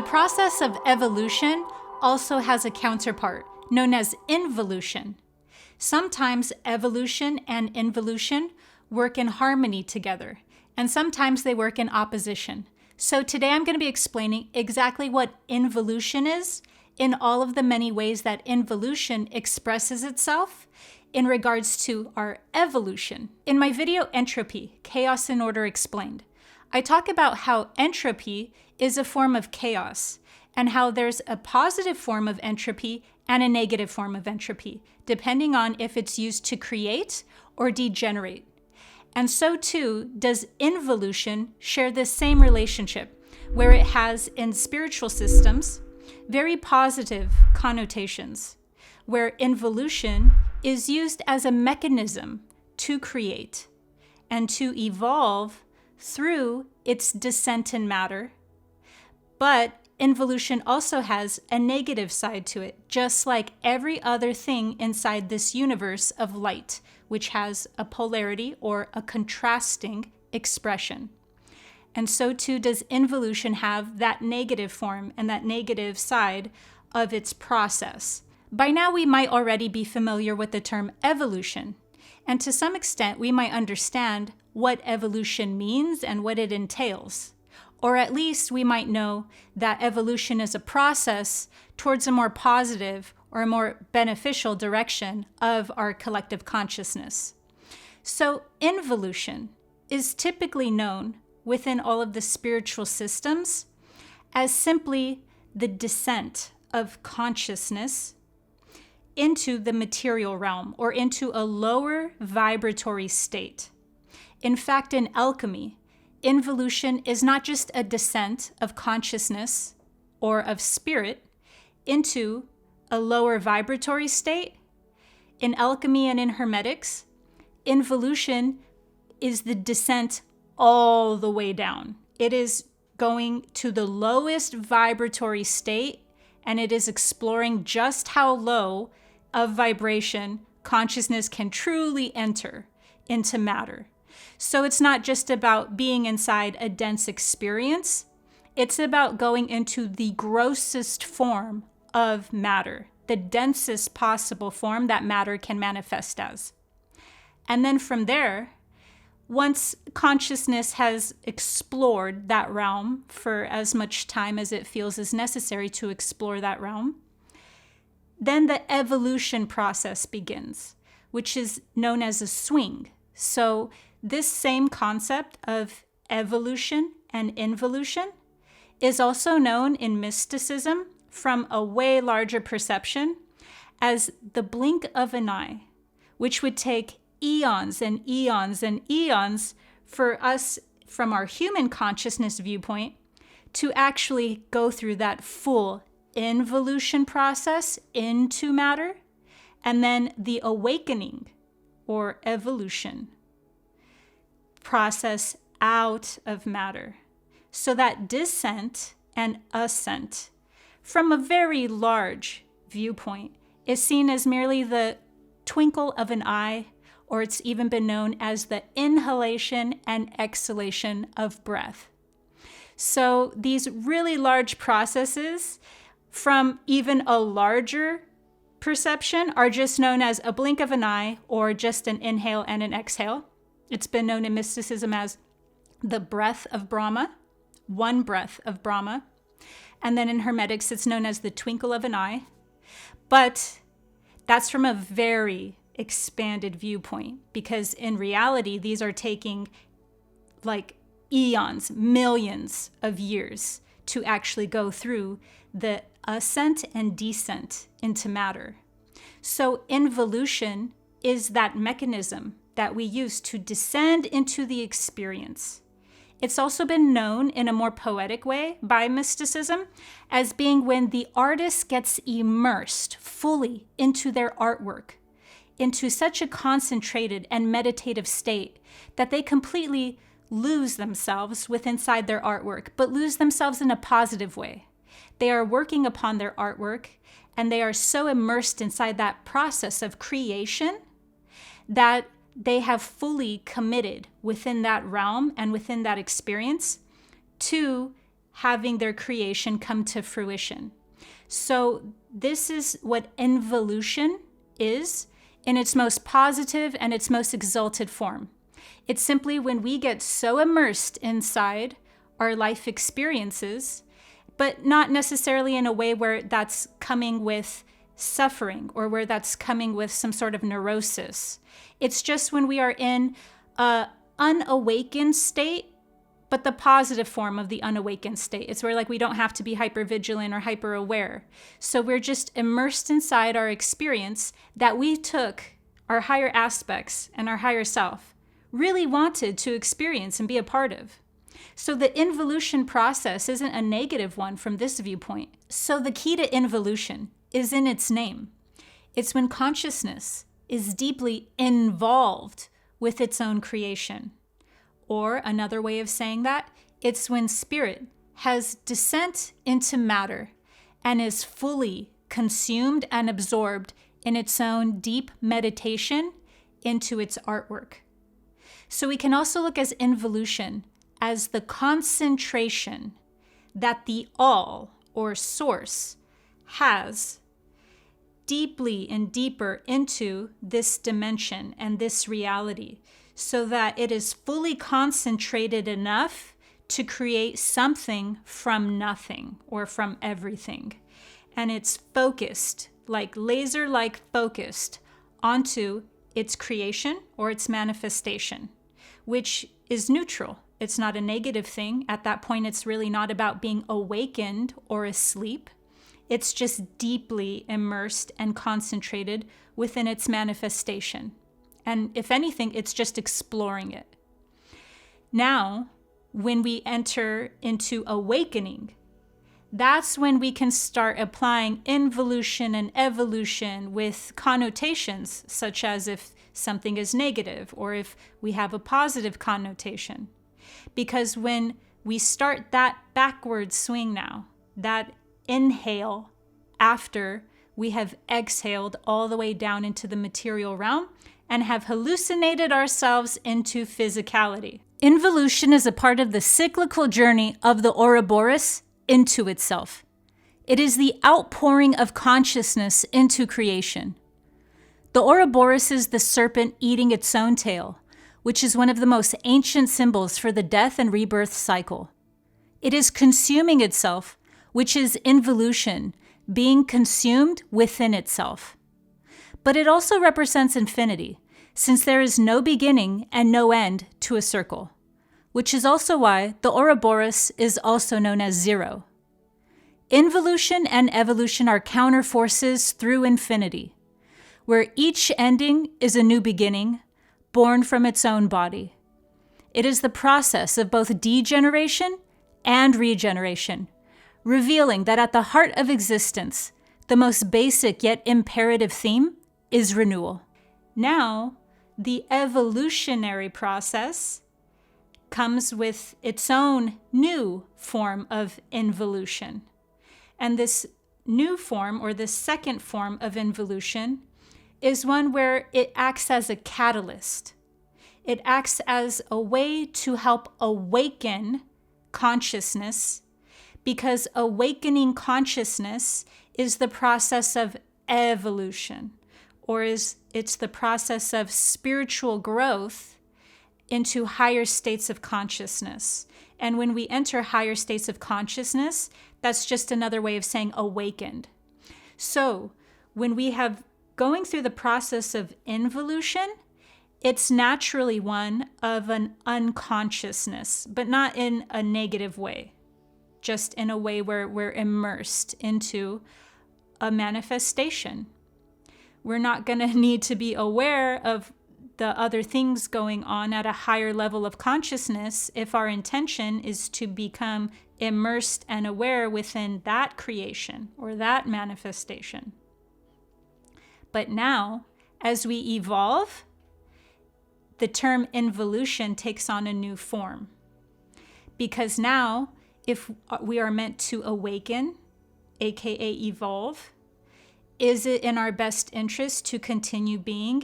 process of evolution also has a counterpart known as involution. Sometimes evolution and involution work in harmony together, and sometimes they work in opposition. So today I'm going to be explaining exactly what involution is in all of the many ways that involution expresses itself in regards to our evolution. In my video Entropy, Chaos and Order Explained, I talk about how entropy is a form of chaos and how there's a positive form of entropy and a negative form of entropy, depending on if it's used to create or degenerate. And so too does involution share the same relationship, where it has in spiritual systems very positive connotations, where involution is used as a mechanism to create and to evolve through its descent in matter. But involution also has a negative side to it, just like every other thing inside this universe of light, which has a polarity or a contrasting expression. And so too does involution have that negative form and that negative side of its process. By now we might already be familiar with the term evolution, and to some extent we might understand what evolution means and what it entails. Or at least we might know that evolution is a process towards a more positive or a more beneficial direction of our collective consciousness. So involution is typically known within all of the spiritual systems as simply the descent of consciousness into the material realm or into a lower vibratory state. In fact, in alchemy, involution is not just a descent of consciousness or of spirit into a lower vibratory state. In alchemy and in hermetics, involution is the descent all the way down. It is going to the lowest vibratory state, and it is exploring just how low of vibration consciousness can truly enter into matter. So it's not just about being inside a dense experience. It's about going into the grossest form of matter, the densest possible form that matter can manifest as. And then from there, once consciousness has explored that realm for as much time as it feels is necessary to explore that realm, then the evolution process begins, which is known as a swing. So this same concept of evolution and involution is also known in mysticism from a way larger perception as the blink of an eye, which would take eons and eons and eons for us from our human consciousness viewpoint to actually go through that full involution process into matter, and then the awakening or evolution process out of matter. So that descent and ascent from a very large viewpoint is seen as merely the twinkle of an eye, or it's even been known as the inhalation and exhalation of breath. So these really large processes from even a larger perception are just known as a blink of an eye or just an inhale and an exhale. It's been known in mysticism as the breath of Brahma, one breath of Brahma. And then in hermetics, it's known as the twinkle of an eye. But that's from a very expanded viewpoint, because in reality, these are taking like eons, millions of years to actually go through the ascent and descent into matter. So involution is that mechanism that we use to descend into the experience. It's also been known in a more poetic way by mysticism as being when the artist gets immersed fully into their artwork, into such a concentrated and meditative state that they completely lose themselves inside their artwork, but lose themselves in a positive way. They are working upon their artwork, and they are so immersed inside that process of creation that they have fully committed within that realm and within that experience to having their creation come to fruition. So this is what involution is in its most positive and its most exalted form. It's simply when we get so immersed inside our life experiences, but not necessarily in a way where that's coming with suffering or where that's coming with some sort of neurosis. It's just when we are in an unawakened state, but the positive form of the unawakened state. It's where we don't have to be hypervigilant or hyper aware. So we're just immersed inside our experience that we took our higher aspects and our higher self really wanted to experience and be a part of. So the involution process isn't a negative one from this viewpoint. So the key to involution is in its name. It's when consciousness is deeply involved with its own creation. Or another way of saying that, it's when spirit has descent into matter and is fully consumed and absorbed in its own deep meditation into its artwork. So we can also look at involution as the concentration that the all or source has deeply and deeper into this dimension and this reality, so that it is fully concentrated enough to create something from nothing or from everything. And it's focused, laser-like focused onto its creation or its manifestation, which is neutral. It's not a negative thing. At that point, it's really not about being awakened or asleep. It's just deeply immersed and concentrated within its manifestation. And if anything, it's just exploring it. Now, when we enter into awakening, that's when we can start applying involution and evolution with connotations, such as if something is negative or if we have a positive connotation. Because when we start that backward swing now, that inhale after we have exhaled all the way down into the material realm and have hallucinated ourselves into physicality. Involution is a part of the cyclical journey of the Ouroboros into itself. It is the outpouring of consciousness into creation. The Ouroboros is the serpent eating its own tail, which is one of the most ancient symbols for the death and rebirth cycle. It is consuming itself, which is involution, being consumed within itself. But it also represents infinity, since there is no beginning and no end to a circle, which is also why the Ouroboros is also known as zero. Involution and evolution are counter forces through infinity, where each ending is a new beginning, born from its own body. It is the process of both degeneration and regeneration, revealing that at the heart of existence, the most basic yet imperative theme is renewal. Now, the evolutionary process comes with its own new form of involution. And this new form, or this second form of involution, is one where it acts as a catalyst. It acts as a way to help awaken consciousness, because awakening consciousness is the process of evolution, or it's the process of spiritual growth into higher states of consciousness. And when we enter higher states of consciousness, that's just another way of saying awakened. So when we have going through the process of involution, it's naturally one of an unconsciousness, but not in a negative way, just in a way where we're immersed into a manifestation. We're not going to need to be aware of the other things going on at a higher level of consciousness if our intention is to become immersed and aware within that creation or that manifestation. But now, as we evolve, the term involution takes on a new form. Because now, if we are meant to awaken, aka evolve, is it in our best interest to continue being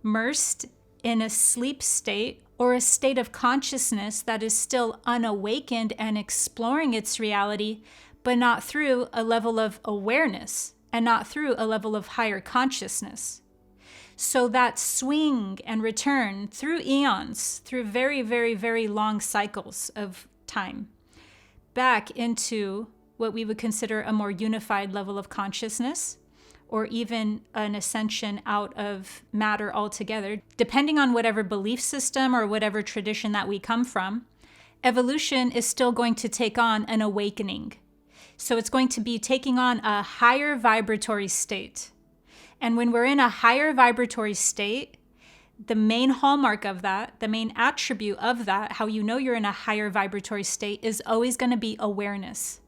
immersed in a sleep state or a state of consciousness that is still unawakened and exploring its reality, but not through a level of awareness and not through a level of higher consciousness. So that swing and return through eons, through very, very, very long cycles of time, back into what we would consider a more unified level of consciousness, or even an ascension out of matter altogether, depending on whatever belief system or whatever tradition that we come from, evolution is still going to take on an awakening. So it's going to be taking on a higher vibratory state. And when we're in a higher vibratory state, the main hallmark of that, the main attribute of that, how you know you're in a higher vibratory state, is always going to be awareness.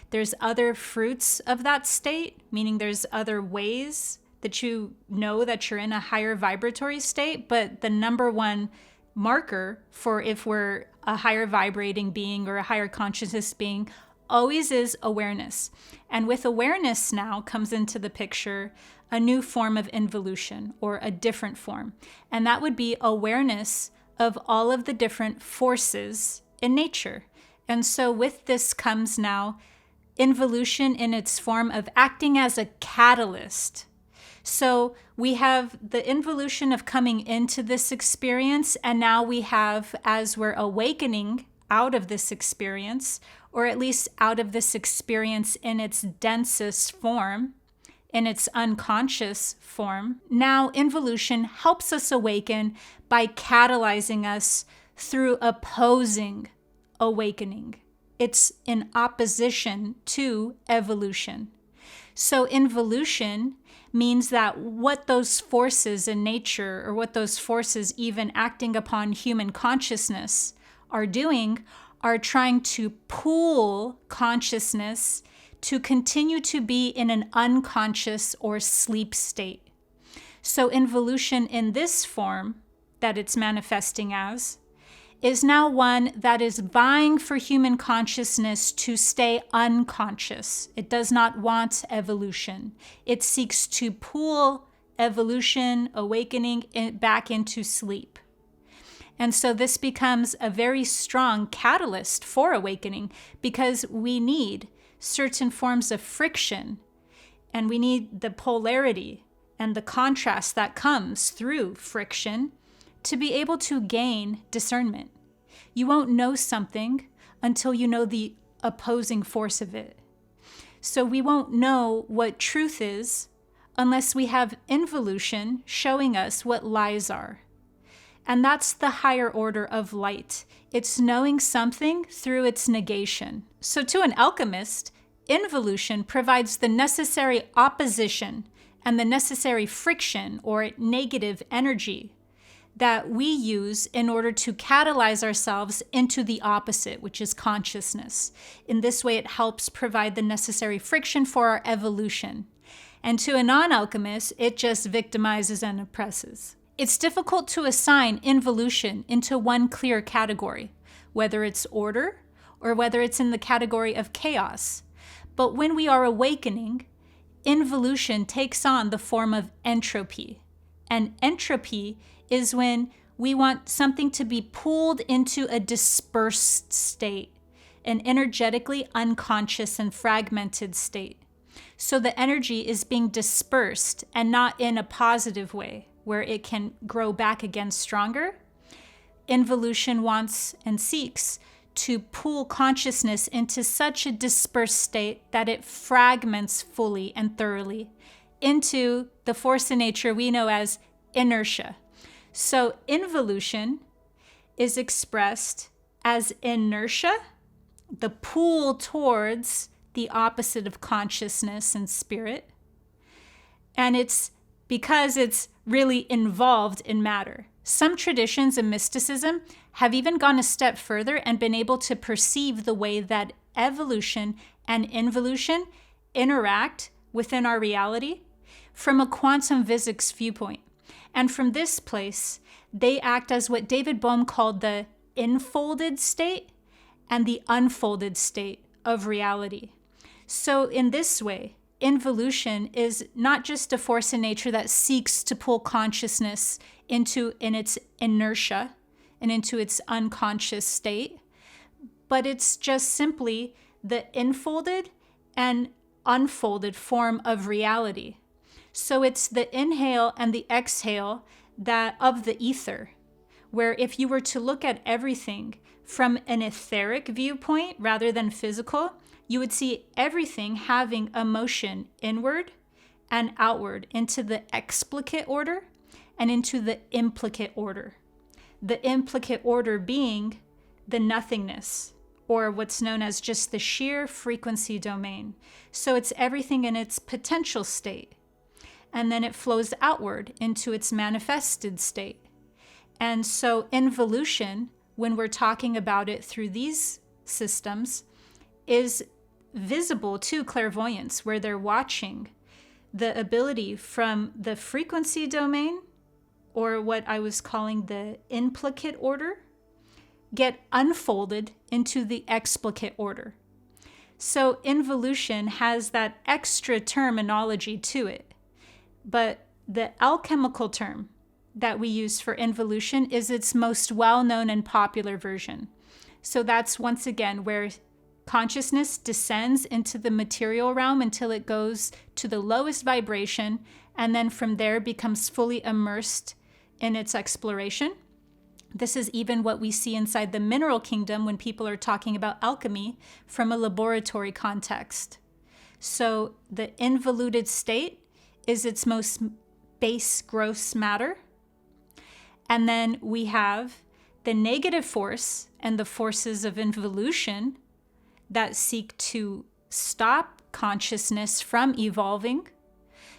There's other fruits of that state, meaning there's other ways that you know that you're in a higher vibratory state, but the number one marker for if we're a higher vibrating being or a higher consciousness being always is awareness. And with awareness now comes into the picture a new form of involution, or a different form. And that would be awareness of all of the different forces in nature. And so with this comes now involution in its form of acting as a catalyst. So we have the involution of coming into this experience, and now we have, as we're awakening out of this experience, or at least out of this experience in its densest form, in its unconscious form, now involution helps us awaken by catalyzing us through opposing awakening. It's in opposition to evolution. So involution means that what those forces in nature, or what those forces even acting upon human consciousness are doing, are trying to pull consciousness to continue to be in an unconscious or sleep state. So involution in this form that it's manifesting as is now one that is vying for human consciousness to stay unconscious. It does not want evolution. It seeks to pull evolution, awakening, back into sleep. And so this becomes a very strong catalyst for awakening, because we need certain forms of friction, and we need the polarity and the contrast that comes through friction to be able to gain discernment. You won't know something until you know the opposing force of it. So we won't know what truth is unless we have involution showing us what lies are. And that's the higher order of light. It's knowing something through its negation. So to an alchemist, involution provides the necessary opposition and the necessary friction or negative energy that we use in order to catalyze ourselves into the opposite, which is consciousness. In this way, it helps provide the necessary friction for our evolution. And to a non-alchemist, it just victimizes and oppresses. It's difficult to assign involution into one clear category, whether it's order or whether it's in the category of chaos. But when we are awakening, involution takes on the form of entropy. And entropy is when we want something to be pulled into a dispersed state, an energetically unconscious and fragmented state. So the energy is being dispersed, and not in a positive way where it can grow back again stronger. Involution wants and seeks to pull consciousness into such a dispersed state that it fragments fully and thoroughly into the force in nature we know as inertia. So involution is expressed as inertia, the pull towards the opposite of consciousness and spirit. And it's because it's really involved in matter. Some traditions in mysticism have even gone a step further and been able to perceive the way that evolution and involution interact within our reality from a quantum physics viewpoint. And from this place, they act as what David Bohm called the enfolded state and the unfolded state of reality. So in this way, involution is not just a force in nature that seeks to pull consciousness in its inertia, and into its unconscious state, but it's just simply the enfolded and unfolded form of reality. So it's the inhale and the exhale that of the ether, where if you were to look at everything from an etheric viewpoint rather than physical, you would see everything having a motion inward and outward into the explicate order and into the implicate order. The implicate order being the nothingness, or what's known as just the sheer frequency domain. So it's everything in its potential state. And then it flows outward into its manifested state. And so involution, when we're talking about it through these systems, is visible to clairvoyance, where they're watching the ability from the frequency domain, or what I was calling the implicate order, get unfolded into the explicate order. So involution has that extra terminology to it. But the alchemical term that we use for involution is its most well-known and popular version. So that's once again where consciousness descends into the material realm until it goes to the lowest vibration, and then from there becomes fully immersed in its exploration. This is even what we see inside the mineral kingdom when people are talking about alchemy from a laboratory context. So the involuted state is its most base gross matter. And then we have the negative force and the forces of involution that seek to stop consciousness from evolving.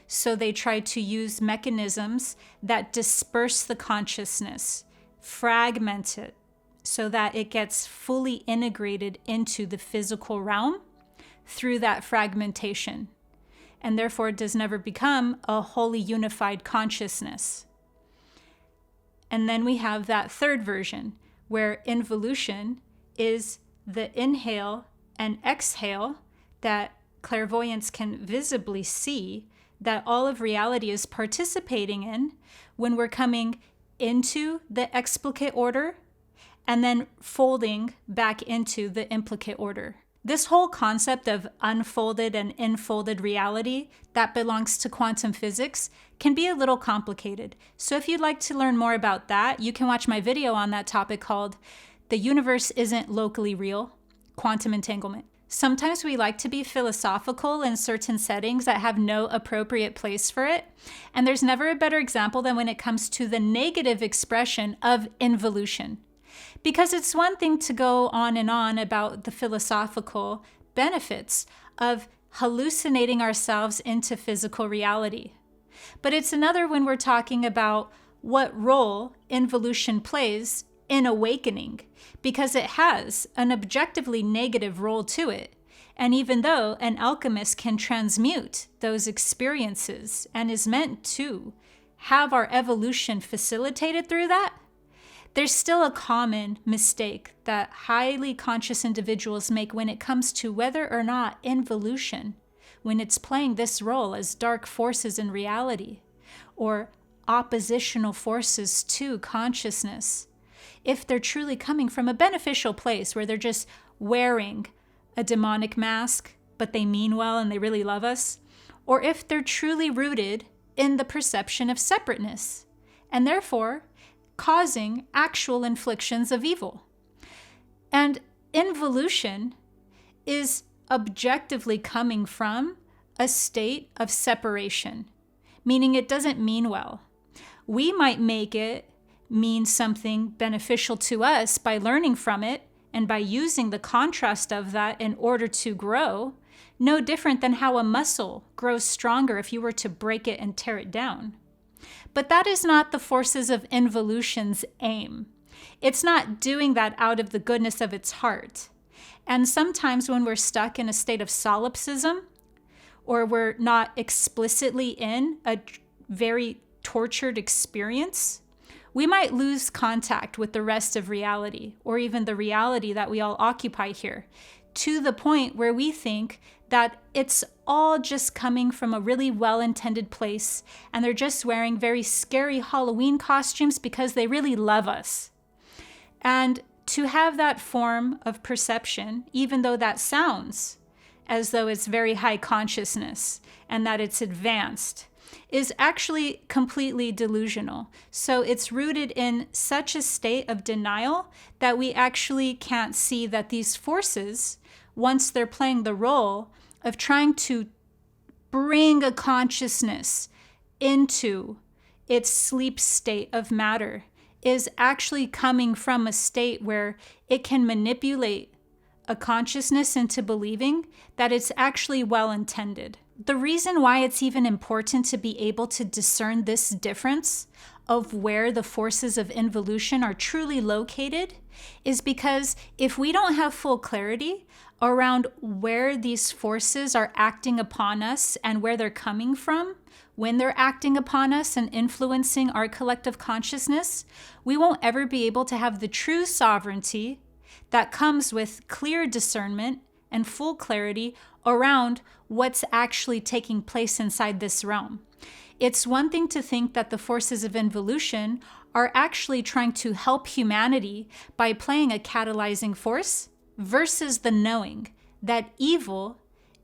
So they try to use mechanisms that disperse the consciousness, fragment it, so that it gets fully integrated into the physical realm through that fragmentation. And therefore it does never become a wholly unified consciousness. And then we have that third version, where involution is the inhale and exhale that clairvoyance can visibly see, that all of reality is participating in when we're coming into the explicate order and then folding back into the implicate order. This whole concept of unfolded and enfolded reality that belongs to quantum physics can be a little complicated. So if you'd like to learn more about that, you can watch my video on that topic called "The Universe Isn't Locally Real: Quantum Entanglement." Sometimes we like to be philosophical in certain settings that have no appropriate place for it. And there's never a better example than when it comes to the negative expression of involution. Because it's one thing to go on and on about the philosophical benefits of hallucinating ourselves into physical reality. But it's another when we're talking about what role involution plays in awakening, because it has an objectively negative role to it. And even though an alchemist can transmute those experiences and is meant to have our evolution facilitated through that, there's still a common mistake that highly conscious individuals make when it comes to whether or not involution, when it's playing this role as dark forces in reality, or oppositional forces to consciousness, if they're truly coming from a beneficial place where they're just wearing a demonic mask, but they mean well and they really love us, or if they're truly rooted in the perception of separateness, and therefore causing actual inflictions of evil. And involution is objectively coming from a state of separation, meaning it doesn't mean well. We might make it mean something beneficial to us by learning from it and by using the contrast of that in order to grow, no different than how a muscle grows stronger if you were to break it and tear it down. But that is not the forces of involution's aim. It's not doing that out of the goodness of its heart. And sometimes when we're stuck in a state of solipsism, or we're not explicitly in a very tortured experience, we might lose contact with the rest of reality, or even the reality that we all occupy here, to the point where we think that it's all just coming from a really well-intended place, and they're just wearing very scary Halloween costumes because they really love us. And to have that form of perception, even though that sounds as though it's very high consciousness and that it's advanced, is actually completely delusional. So it's rooted in such a state of denial that we actually can't see that these forces, once they're playing the role of trying to bring a consciousness into its sleep state of matter, is actually coming from a state where it can manipulate a consciousness into believing that it's actually well-intended. The reason why it's even important to be able to discern this difference of where the forces of involution are truly located is because if we don't have full clarity around where these forces are acting upon us and where they're coming from, when they're acting upon us and influencing our collective consciousness, we won't ever be able to have the true sovereignty that comes with clear discernment and full clarity around what's actually taking place inside this realm. It's one thing to think that the forces of involution are actually trying to help humanity by playing a catalyzing force versus the knowing that evil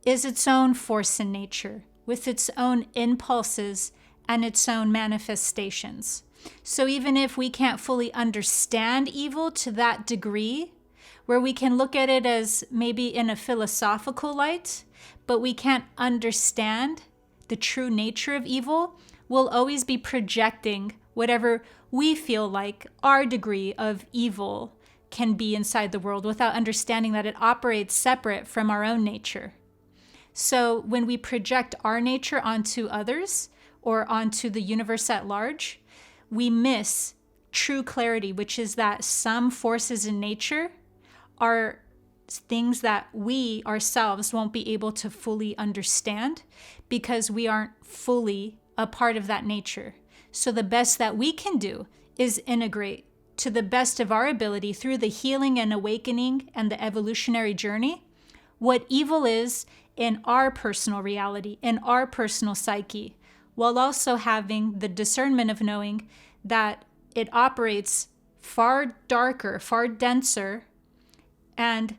is its own force in nature with its own impulses and its own manifestations. So even if we can't fully understand evil to that degree, where we can look at it as maybe in a philosophical light, but we can't understand the true nature of evil, we'll always be projecting whatever we feel like our degree of evil can be inside the world without understanding that it operates separate from our own nature. So when we project our nature onto others or onto the universe at large, we miss true clarity, which is that some forces in nature are things that we ourselves won't be able to fully understand because we aren't fully a part of that nature. So the best that we can do is integrate to the best of our ability through the healing and awakening and the evolutionary journey what evil is in our personal reality, in our personal psyche, while also having the discernment of knowing that it operates far darker, far denser, and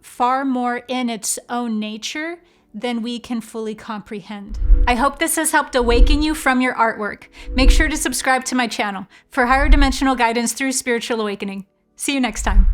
far more in its own nature than we can fully comprehend. I hope this has helped awaken you from your artwork. Make sure to subscribe to my channel for higher dimensional guidance through spiritual awakening. See you next time.